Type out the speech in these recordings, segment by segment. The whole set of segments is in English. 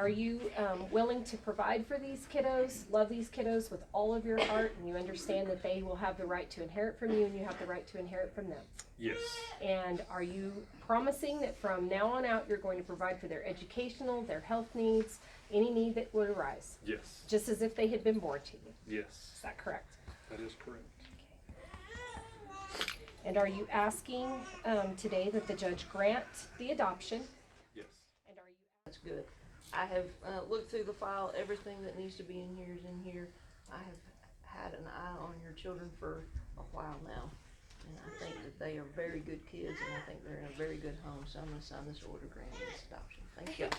are you willing to provide for these kiddos, love these kiddos with all of your heart, and you understand that they will have the right to inherit from you and you have the right to inherit from them? Yes. And are you promising that from now on out you're going to provide for their educational, their health needs, any need that would arise? Yes. Just as if they had been born to you? Yes. Is that correct? That is correct. And are you asking today that the judge grant the adoption? Yes. And are you? That's good. I have looked through the file. Everything that needs to be in here is in here. I have had an eye on your children for a while now, and I think that they are very good kids, and I think they're in a very good home. So I'm going to sign this order granting this adoption. Thank you.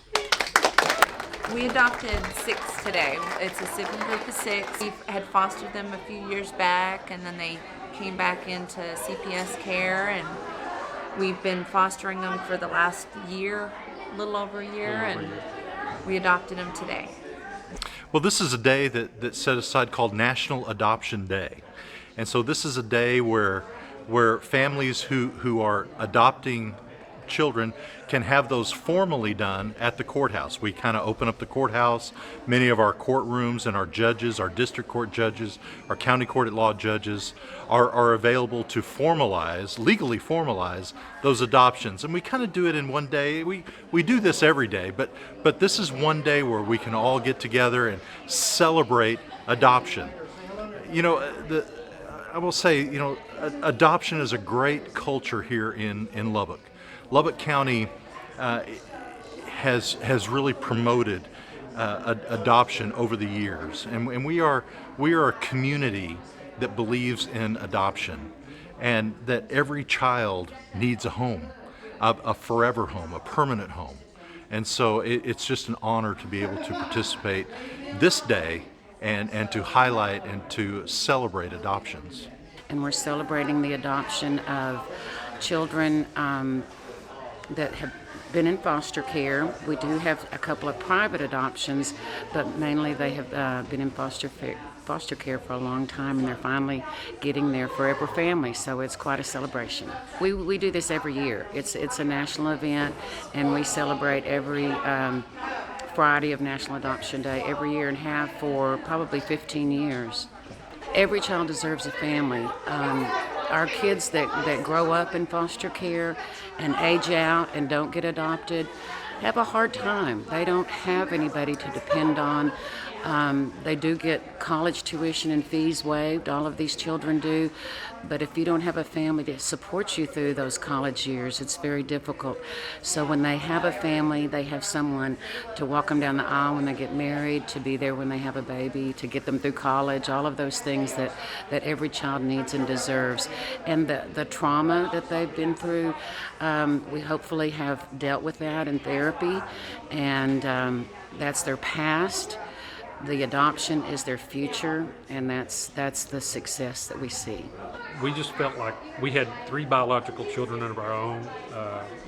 We adopted 6 today. It's a sibling group of 6. We had fostered them a few years back, and then they came back into CPS care, and we've been fostering them for the last year, a little over a year, and we adopted them today. Well, this is a day that's set aside called National Adoption Day. And so this is a day where families who are adopting children can have those formally done at the courthouse. We kind of open up the courthouse. Many of our courtrooms and our judges, our district court judges, our county court at law judges are available to legally formalize those adoptions. And we kind of do it in one day. We do this every day, but this is one day where we can all get together and celebrate adoption. You know, I will say, you know, adoption is a great culture here in Lubbock. Lubbock County has really promoted adoption over the years, and we are a community that believes in adoption, and that every child needs a home, a forever home, a permanent home. And so it's just an honor to be able to participate this day and to highlight and to celebrate adoptions. And we're celebrating the adoption of children that have been in foster care. We do have a couple of private adoptions, but mainly they have been in foster care for a long time, and they're finally getting their forever family, so it's quite a celebration. We do this every year. It's a national event, and we celebrate every Friday of National Adoption Day every year, and have for probably 15 years. Every child deserves a family. Our kids that grow up in foster care and age out and don't get adopted have a hard time. They don't have anybody to depend on. They do get college tuition and fees waived. All of these children do. But if you don't have a family that supports you through those college years, it's very difficult. So when they have a family, they have someone to walk them down the aisle when they get married, to be there when they have a baby, to get them through college, all of those things that every child needs and deserves. And the trauma that they've been through, we hopefully have dealt with that in therapy, and that's their past. The adoption is their future, and that's the success that we see. We just felt like we had 3 biological children of our own.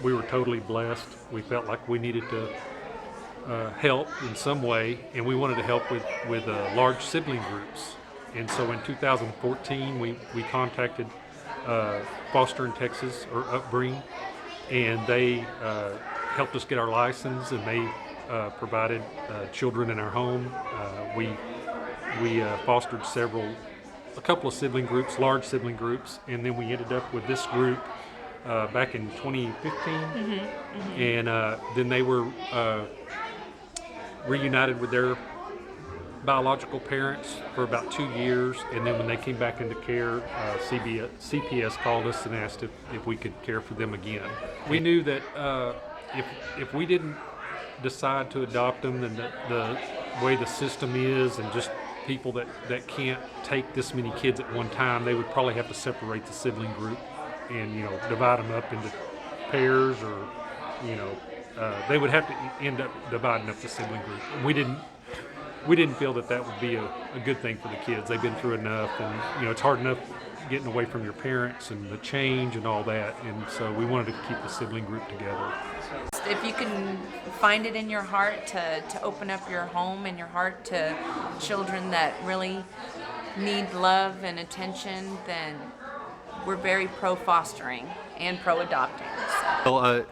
We were totally blessed. We felt like we needed to help in some way, and we wanted to help with large sibling groups. And so in 2014, we contacted Foster in Texas, or Upbring, and they helped us get our license, and they provided children in our home. We fostered a couple of sibling groups, large sibling groups, and then we ended up with this group back in 2015. And then they were reunited with their biological parents for about 2 years, and then when they came back into care, CPS called us and asked if we could care for them again. We knew that if we didn't decide to adopt them, and the way the system is, and just people that can't take this many kids at one time, they would probably have to separate the sibling group and, you know, divide them up into pairs, or, you know, they would have to end up dividing up the sibling group. And we didn't feel that would be a good thing for the kids. They've been through enough, and, you know, it's hard enough getting away from your parents and the change and all that, and so we wanted to keep the sibling group together. If you can find it in your heart to open up your home and your heart to children that really need love and attention, then we're very pro-fostering and pro-adopting. Well,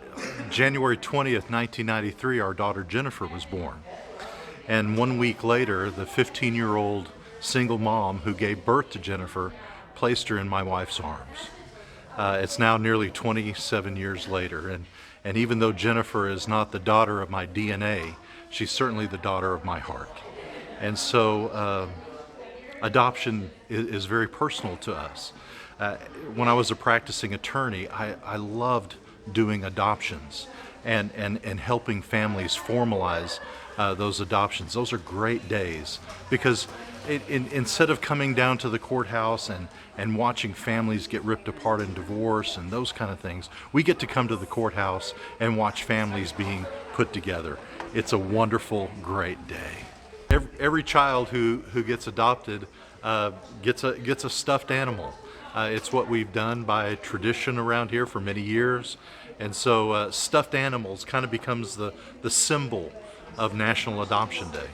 January 20th, 1993, our daughter Jennifer was born. And 1 week later, the 15-year-old single mom who gave birth to Jennifer placed her in my wife's arms. It's now nearly 27 years later, and even though Jennifer is not the daughter of my DNA, she's certainly the daughter of my heart. And so adoption is very personal to us. When I was a practicing attorney, I loved doing adoptions and helping families formalize those adoptions. Those are great days because instead of coming down to the courthouse and watching families get ripped apart in divorce and those kind of things, we get to come to the courthouse and watch families being put together. It's a wonderful, great day. Every child who gets adopted gets a stuffed animal. It's what we've done by tradition around here for many years, and so stuffed animals kind of becomes the symbol of National Adoption Day.